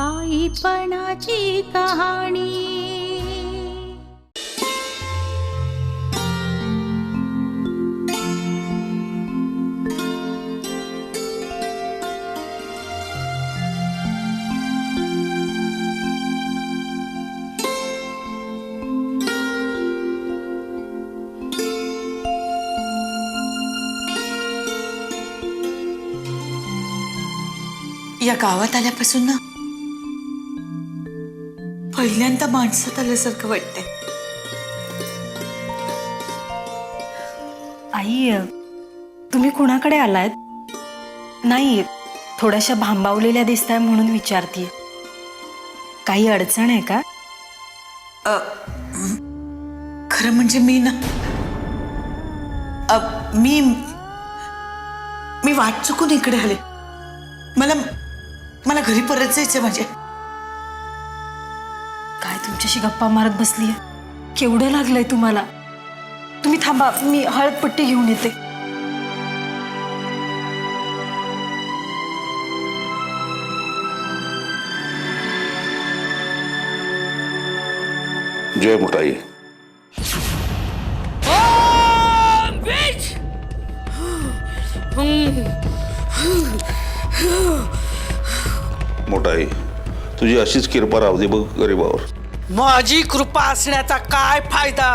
बाईपणाची कहाणी। या गावात आल्यापासून ना पहिल्यांदा माणसात आल्यासारखं वाटतंय। आई, तुम्ही कुणाकडे आलात? नाही, थोड्याशा भांबावलेल्या दिसताय म्हणून विचारतीये। काही अडचण आहे का? खरं म्हणजे मी ना मी वाट चुकून इकडे आले। मला घरी परत जायचंय माझ्या। काय तुमच्याशी गप्पा मारत बसलीये? केवढं लागलंय तुम्हाला? तुम्ही थांबा, मी हळदपट्टी घेऊन येते। जय मोठाई। मोठाई, तुझी अशीच कृपा राहू दे बघ गरीबावर। माझी कृपा असण्याचा काय फायदा?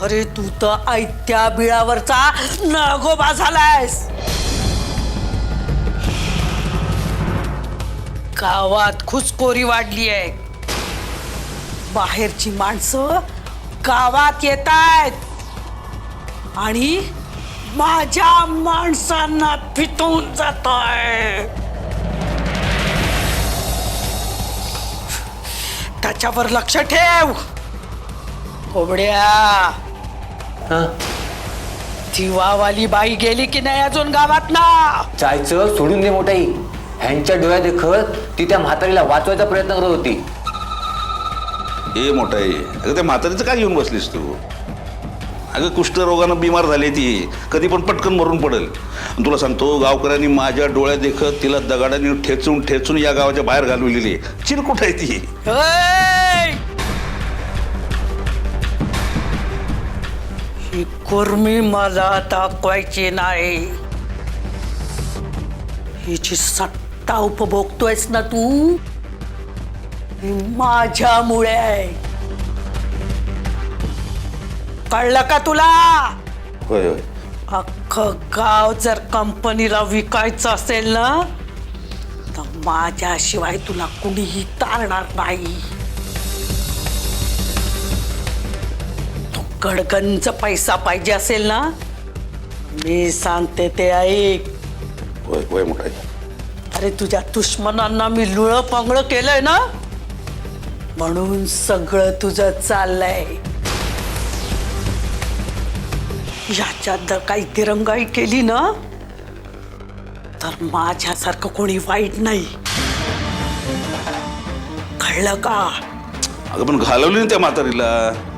अरे तू तर ऐत्या बिळावरचा नागोबा झालायस। गावात खुसखोरी वाढली आहे। बाहेरची माणसं गावात येत आहेत आणि माझ्या माणसांना पिटवून जातोय। त्याच्यावर लक्ष ठेव कोबड्या। दिवावाली बाई गेली की नाही अजून गावात ना? जायचं सोडून दे मोठाई। ह्यांच्या डोळ्यात देखत ती त्या म्हातारीला वाचवायचा प्रयत्न करत होती। ए मोठाई, अगं त्या म्हातारीचं काय घेऊन बसलीस तू? अगं कुष्ठरोगानं बिमार झाली ती, कधी पण पटकन मरून पडेल। तुला सांगतो, गावकऱ्यांनी माझ्या डोळ्यात देखत तिला दगडाने ठेचून ठेचून या गावाच्या बाहेर घालवलेली। चिरकुट आहे ती। ही कुर्मी मला दाखवायची नाही। हिची सत्ता उपभोगतोयस ना तू, ही माझ्यामुळे आहे। कळलं का तुला? होय होय। अख्खं गाव जर कंपनीला विकायचं असेल ना, तर माझ्याशिवाय तुला कुणीही तारणार नाही। तो गडगंज पैसा पाहिजे असेल ना, मी सांगते ते ऐक। होय होय मोठाई। अरे तुझ्या दुश्मनांना मी लुळं पांगळं केलंय ना, म्हणून सगळं तुझं चाललंय। याच्यात जर काही दिरंगाई केली ना, तर माझ्यासारखं कोणी वाईट नाही। कळलं का? अगं पण घालवली ना त्या म्हातारीला।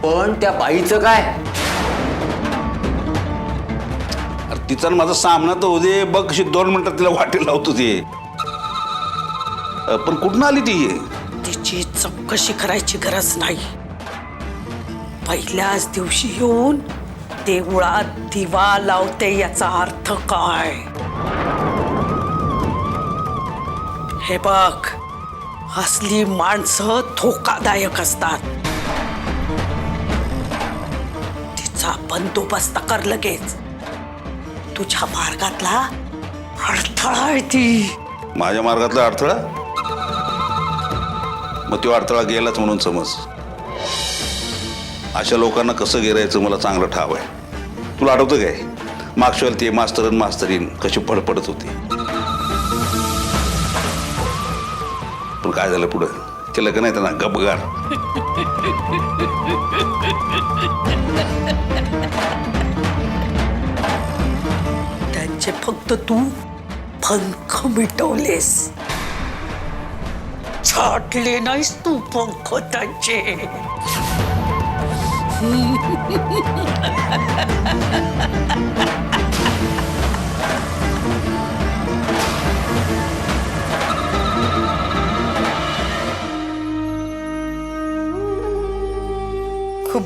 पण त्या बाईचं काय? अरे तिचा माझा सामना तर होऊ दे बघ, कशी 2 मिनिटात तिला वाटेल लावतो ते। पण कुठून आली ती? तिची चौकशी करायची गरज नाही। पहिल्याच दिवशी येऊन देवळात दिवा लावते याचा अर्थ काय? हे बघ, असली माणसं धोकादायक असतात। तिचा बंदोबस्त कर लगेच। तुझ्या मार्गातला अडथळा आहे ती। माझ्या मार्गातला अडथळा? मग तो अडथळा गेलाच म्हणून समज। अशा लोकांना कसं गिरायचं मला चांगलं ठाव आहे। तुला आठवतं काय, मागच्या वेळेला ते मास्तरन मास्तरीन कशी फडफडत होती, पण काय झालं पुढं? केलं का नाही त्यांना गपगार? त्यांचे फक्त तू पंख मिटवलेस, छाटले नाहीस तू पंख त्यांचे।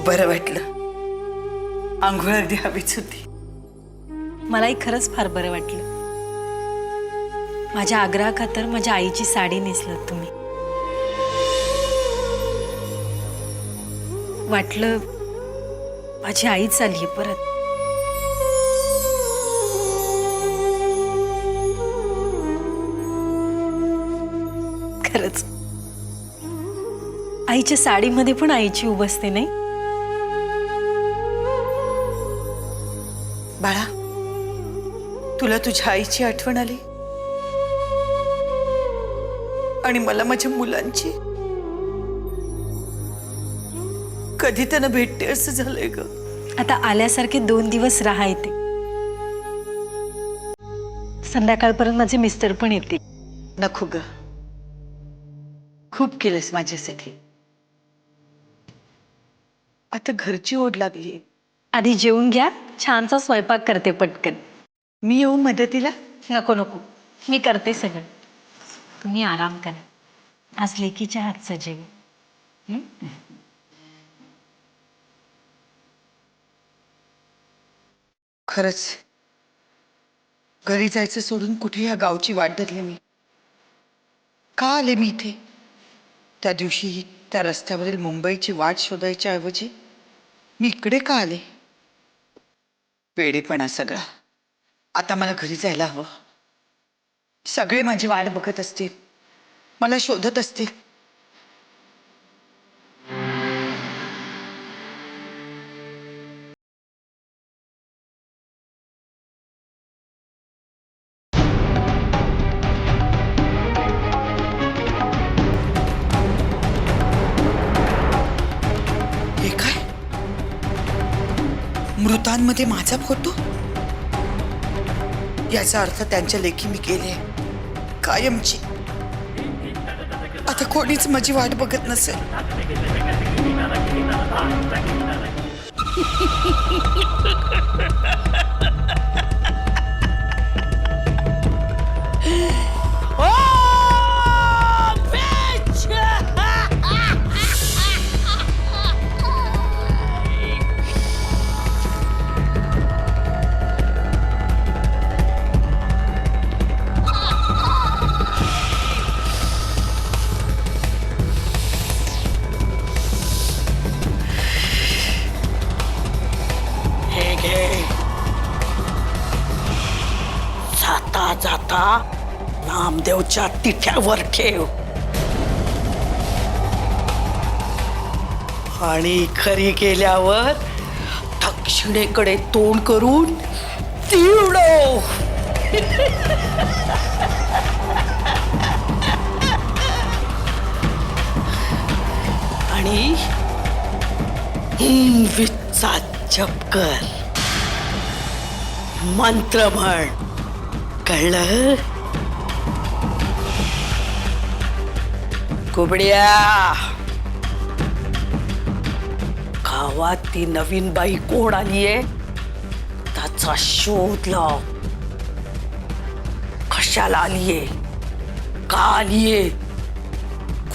बरं वाटलं. आंघोळ अगदी हवीच होती. मलाही खरंच फार बरं वाटलं. माझ्या आग्रहाखातर माझ्या आईची साडी नेसलत तुम्ही. वाटलं माझी आईच आली परत. खरंच आईच्या साडीमध्ये पण आईची उब असते नाही. बाळा, तुला तुझ्या आईची आठवण आली आणि मला माझ्या मुलांची. कधी त्यांना भेटते असं झालंय ग. आता आल्यासारखे 2 दिवस राहा येते. संध्याकाळपर्यंत माझे मिस्टर पण येतील. नको ग, खूप केलंस माझ्यासाठी. आता घरची ओढ लागली. आधी जेवून घ्या, छानसा स्वयंपाक करते पटकन. मी येऊ मदतीला? नको नको, मी करते सगळं. तुम्ही आराम करा. आज लेकीच्या हातचं जेवण. खरंच घरी जायचं सोडून कुठे या गावची वाट धरली मी. का आले मी इथे? त्या दिवशी त्या रस्त्यावरील मुंबईची वाट शोधायच्या ऐवजी मी इकडे का आले? वेडेपणा सगळा. आता मला घरी जायला हवं. सगळे माझी वाट बघत असतील, मला शोधत असतील. हे काय? मृतांमध्ये माझा फोटो? याचा अर्थ त्यांच्या लेखी मी केले कायमची. आता कोणीच माझी वाट बघत नसेल. जाता जाता नामदेवच्या तिठ्यावर ठेव आणि घरी गेल्यावर दक्षिणेकडे तोंड करून तिवडो. आणि विचा जप कर, मंत्र म्हण. कळलं? कुबड्या, गावात ती नवीन बाई कोण आलीये त्याचा शोध लाव. कशाला आलीये, का आलीये,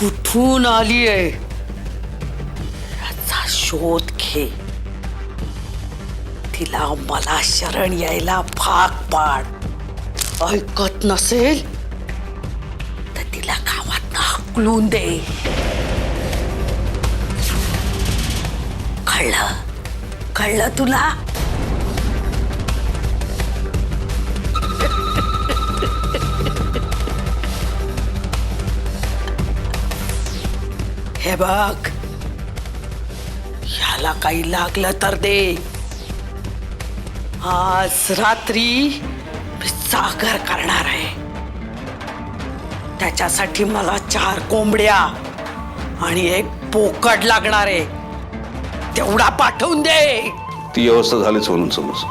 कुठून आलीये याचा शोध घे. तिला मला शरण यायला भाग पाड. ऐकत नसेल तर तिला गावात हाकलून दे. कळलं? कळलं तुला? हे बघ, ह्याला काही लागलं तर दे. आज रात्री सागर करणार आहे. त्याच्यासाठी मला 4 कोंबड्या आणि 1 बोकड लागणार आहे. तेवढा पाठवून दे. ती अवस्था झालीच म्हणून समज.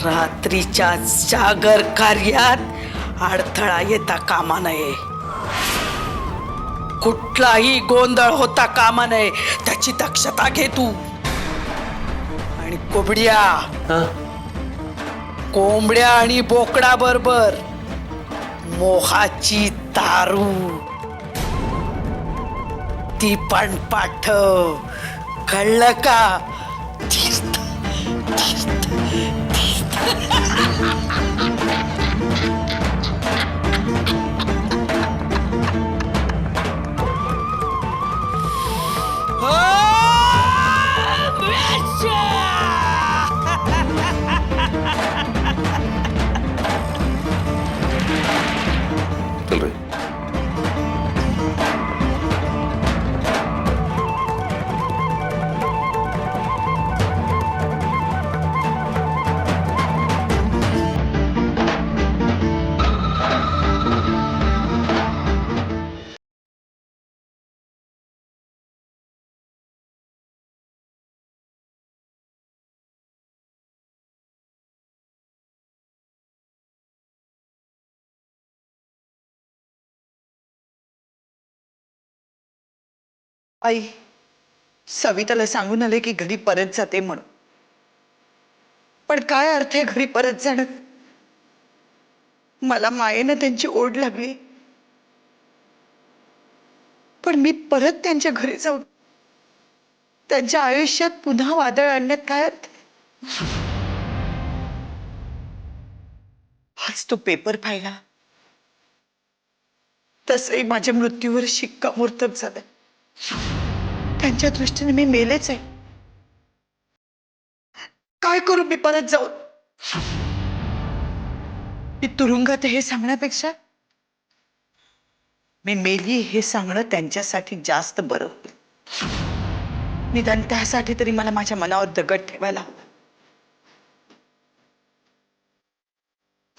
रात्रीच्या जागर कार्यात अडथळा येता कामा नये. कुठलाही गोंधळ होता कामा नये. त्याची दक्षता घे तू. आणि कोबड्या, कोंबड्या आणि बोकडा बरोबर मोहाची दारू ती पण पाठव, कळलं का? तीर्थ, तीर्थ, तीर्थ. चल रे. आई सविताला सांगून आले की घरी परत जाते म्हणून. पण काय अर्थ आहे घरी परत जाण्यात? मला मायेनं त्यांची ओढ लागली, पण मी परत त्यांच्या घरी जाऊन त्यांच्या आयुष्यात पुन्हा वादळ आणण्यात काय अर्थ आहे? आज तो पेपर पाहिला तसही माझ्या मृत्यूवर शिक्कामोर्तब झालं. त्यांच्या दृष्टीने मी मेलेच आहे. काय करू मी परत जाऊन? मी तुरुंगात हे सांगण्यापेक्षा मी मेली हे सांगणं त्यांच्यासाठी जास्त बरं होईल. निदान त्यासाठी तरी मला माझ्या मनावर दगड ठेवायला हवा.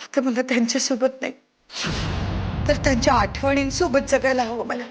फक्त मला त्यांच्यासोबत नाही तर त्यांच्या आठवणींसोबत जगायला हवं मला.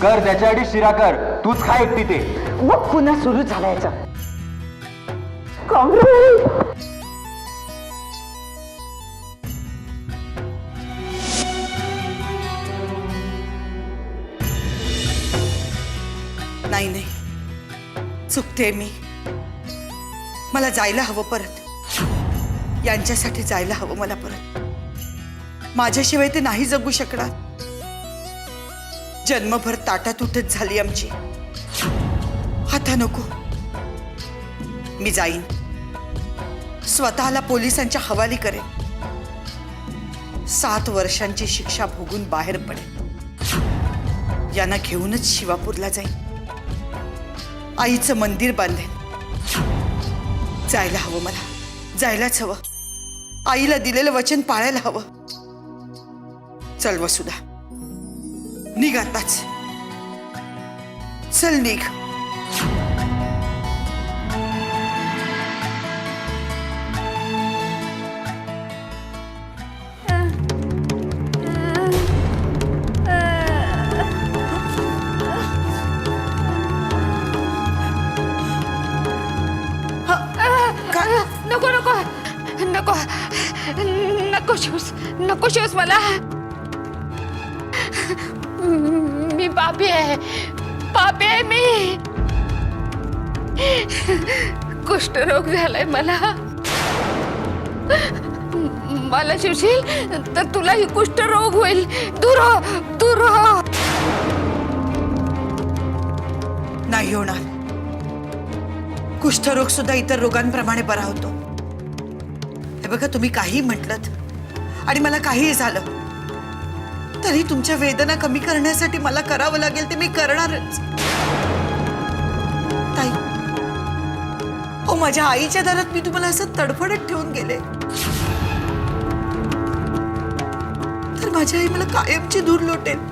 कर त्याच्यासाठी शिरा कर, तूच खा एकटी ते. मग पुन्हा सुरू झालायचा नाही नाही, चुकते मी. मला जायला हवं परत. यांच्यासाठी जायला हवं मला परत. माझ्याशिवाय ते नाही जगू शकणार. जन्मभर ताटातूटच झाली आमची. आता नको. मी जाईन, स्वतःला पोलिसांच्या हवाली करेन. 7 वर्षांची शिक्षा भोगून बाहेर पडेन. यांना घेऊनच शिवापूरला जाईन. आईचं मंदिर बांधेन. जायला हवं मला, जायलाच हवं. आईला दिलेलं वचन पाळायला हवं. चल वसुधा, निघ आताच. चल निघ. नको नको नको नको शिवस, नको शिवस मला. मी पापी आहे, पापी आहे मी. कुष्ठरोग झालाय मला. मला शिवशील तर तुलाही कुष्ठरोग होईल. दूर हो, दूर हो. नाही होणार. कुष्ठरोग सुद्धा इतर रोगांप्रमाणे बरा होतो. हे बघा, तुम्ही काही म्हटलत आणि मला काहीही झालं तरी तुमच्या वेदना कमी करण्यासाठी मला करावं लागेल ते मी करणारच. ताई, हो, माझ्या आईच्या दारात मी तुम्हाला असं तडफडत ठेवून गेले तर माझी आई मला कायमची दूर लोटेल.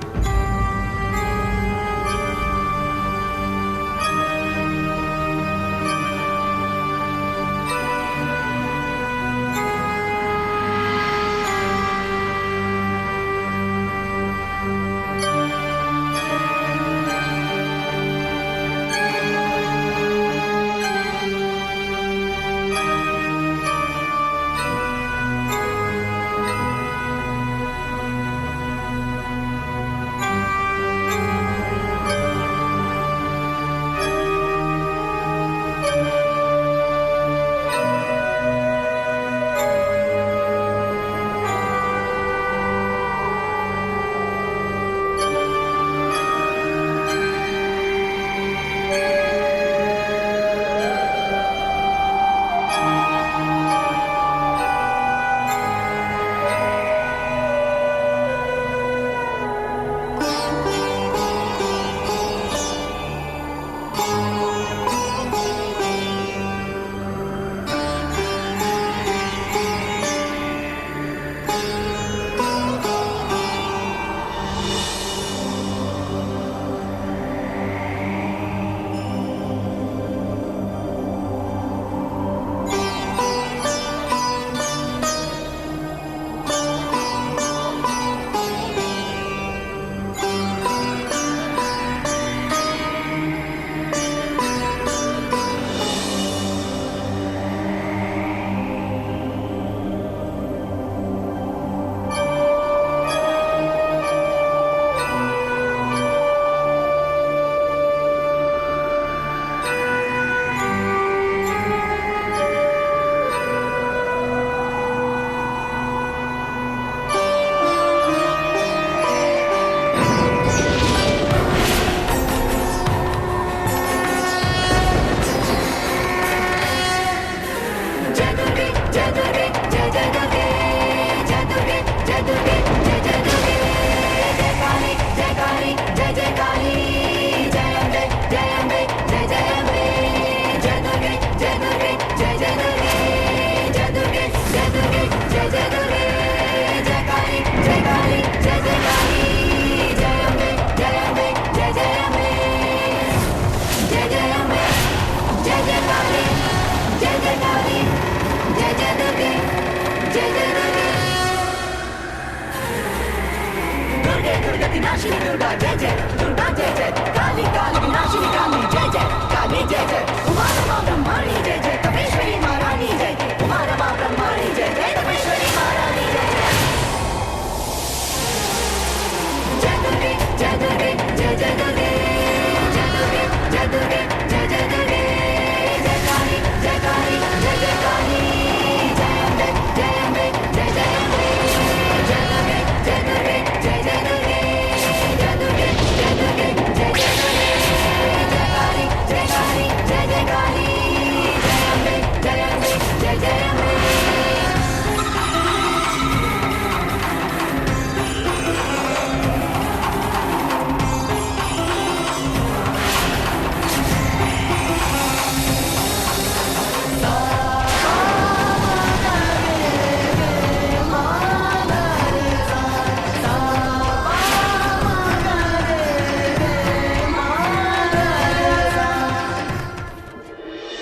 लक्ष्मी दुर्गा जय जय दुर्गा